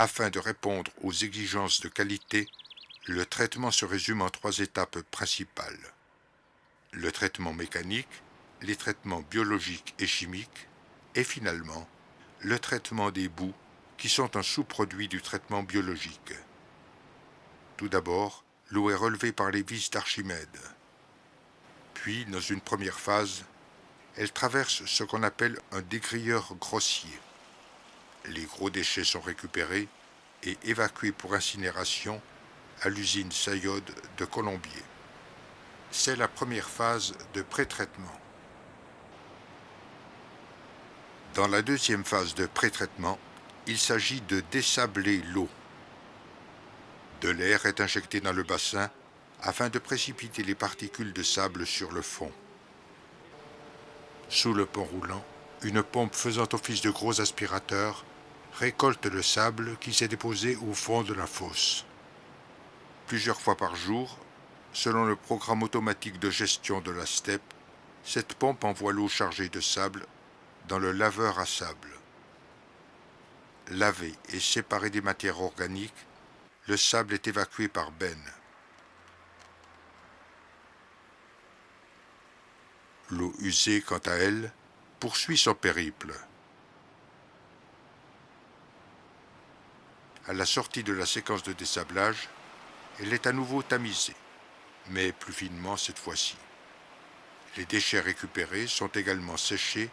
Afin de répondre aux exigences de qualité, le traitement se résume en 3 étapes principales. Le traitement mécanique, les traitements biologiques et chimiques, et finalement, le traitement des boues, qui sont un sous-produit du traitement biologique. Tout d'abord, l'eau est relevée par les vis d'Archimède. Puis, dans une première phase, elle traverse ce qu'on appelle un dégrilleur grossier. Les gros déchets sont récupérés et évacués pour incinération à l'usine Sayode de Colombier. C'est la première phase de pré-traitement. Dans la deuxième phase de pré-traitement, il s'agit de désabler l'eau. De l'air est injecté dans le bassin afin de précipiter les particules de sable sur le fond. Sous le pont roulant, une pompe faisant office de gros aspirateur récolte le sable qui s'est déposé au fond de la fosse. Plusieurs fois par jour, selon le programme automatique de gestion de la steppe, cette pompe envoie l'eau chargée de sable dans le laveur à sable. Lavé et séparé des matières organiques, le sable est évacué par benne. L'eau usée, quant à elle, poursuit son périple. À la sortie de la séquence de dessablage, elle est à nouveau tamisée, mais plus finement cette fois-ci. Les déchets récupérés sont également séchés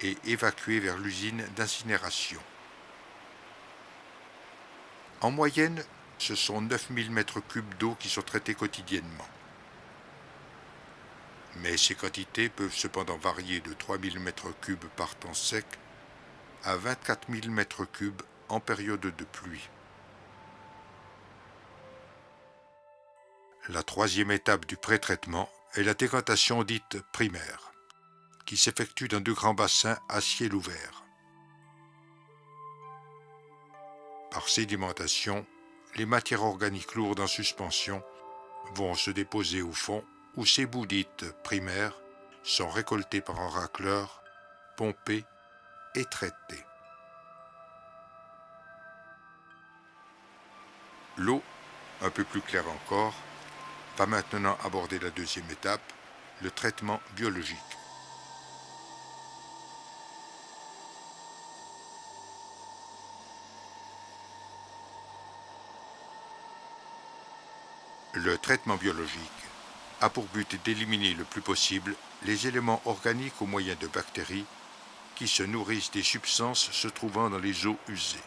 et évacués vers l'usine d'incinération. En moyenne, ce sont 9000 m3 d'eau qui sont traités quotidiennement. Mais ces quantités peuvent cependant varier de 3000 m3 par temps sec à 24 000 m3 en période de pluie. La troisième étape du pré-traitement est la décantation dite primaire, qui s'effectue dans 2 grands bassins à ciel ouvert. Par sédimentation, les matières organiques lourdes en suspension vont se déposer au fond où ces boues dites primaires sont récoltées par un racleur, pompées et traitées. L'eau, un peu plus claire encore, va maintenant aborder la deuxième étape, le traitement biologique. Le traitement biologique a pour but d'éliminer le plus possible les éléments organiques au moyen de bactéries qui se nourrissent des substances se trouvant dans les eaux usées.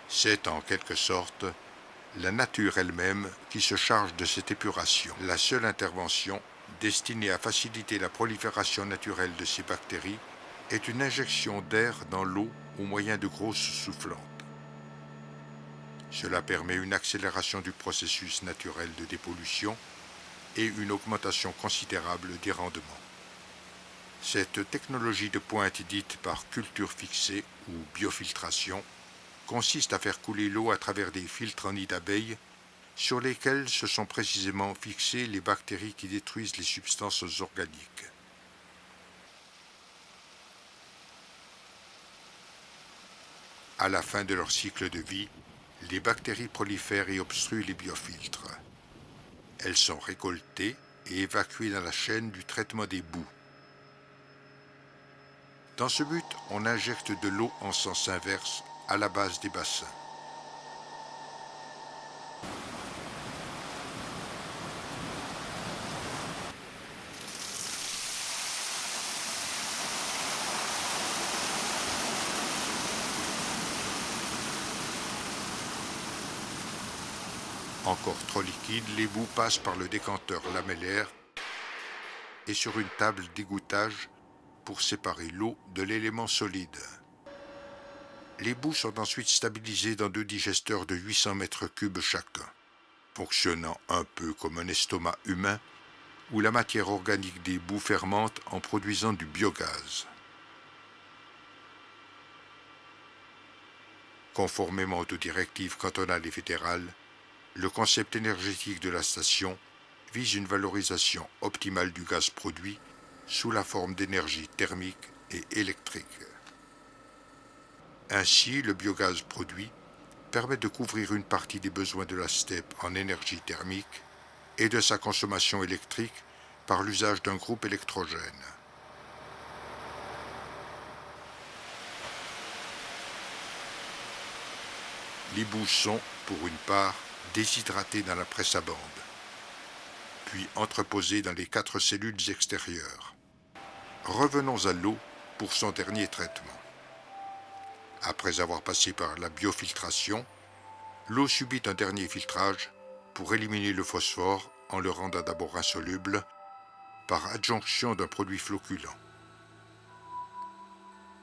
C'est en quelque sorte la nature elle-même qui se charge de cette épuration. La seule intervention destinée à faciliter la prolifération naturelle de ces bactéries est une injection d'air dans l'eau au moyen de grosses soufflantes. Cela permet une accélération du processus naturel de dépollution et une augmentation considérable des rendements. Cette technologie de pointe dite par culture fixée ou biofiltration consiste à faire couler l'eau à travers des filtres en nid d'abeilles sur lesquels se sont précisément fixées les bactéries qui détruisent les substances organiques. À la fin de leur cycle de vie, les bactéries prolifèrent et obstruent les biofiltres. Elles sont récoltées et évacuées dans la chaîne du traitement des boues. Dans ce but, on injecte de l'eau en sens inverse à la base des bassins. Encore trop liquides, les boues passent par le décanteur lamellaire et sur une table d'égouttage pour séparer l'eau de l'élément solide. Les boues sont ensuite stabilisées dans 2 digesteurs de 800 m3 chacun, fonctionnant un peu comme un estomac humain où la matière organique des boues fermente en produisant du biogaz. Conformément aux directives cantonales et fédérales, le concept énergétique de la station vise une valorisation optimale du gaz produit sous la forme d'énergie thermique et électrique. Ainsi, le biogaz produit permet de couvrir une partie des besoins de la steppe en énergie thermique et de sa consommation électrique par l'usage d'un groupe électrogène. Les boues sont, pour une part, déshydratées dans la presse à bande, puis entreposées dans les 4 cellules extérieures. Revenons à l'eau pour son dernier traitement. Après avoir passé par la biofiltration, l'eau subit un dernier filtrage pour éliminer le phosphore en le rendant d'abord insoluble par adjonction d'un produit flocculant.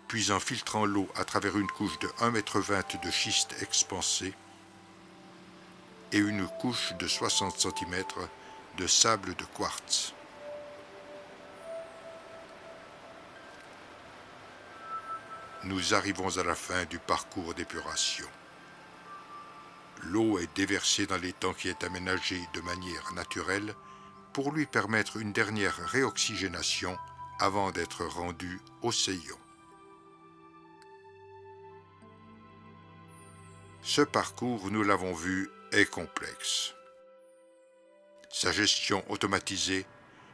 Puis en filtrant l'eau à travers une couche de 1,20 m de schiste expansé et une couche de 60 cm de sable de quartz. Nous arrivons à la fin du parcours d'épuration. L'eau est déversée dans l'étang qui est aménagé de manière naturelle pour lui permettre une dernière réoxygénation avant d'être rendue au sillon. Ce parcours, nous l'avons vu, est complexe. Sa gestion automatisée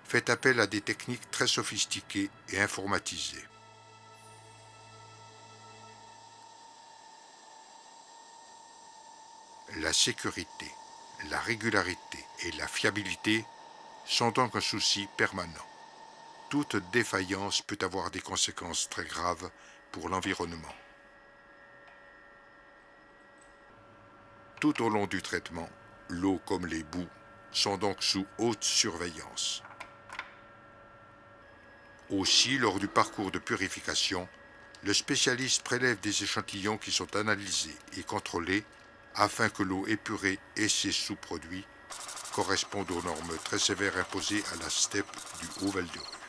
fait appel à des techniques très sophistiquées et informatisées. La sécurité, la régularité et la fiabilité sont donc un souci permanent. Toute défaillance peut avoir des conséquences très graves pour l'environnement. Tout au long du traitement, l'eau comme les boues sont donc sous haute surveillance. Aussi, lors du parcours de purification, le spécialiste prélève des échantillons qui sont analysés et contrôlés afin que l'eau épurée et ses sous-produits correspondent aux normes très sévères imposées à la steppe du Haut-Val-de-Ruz.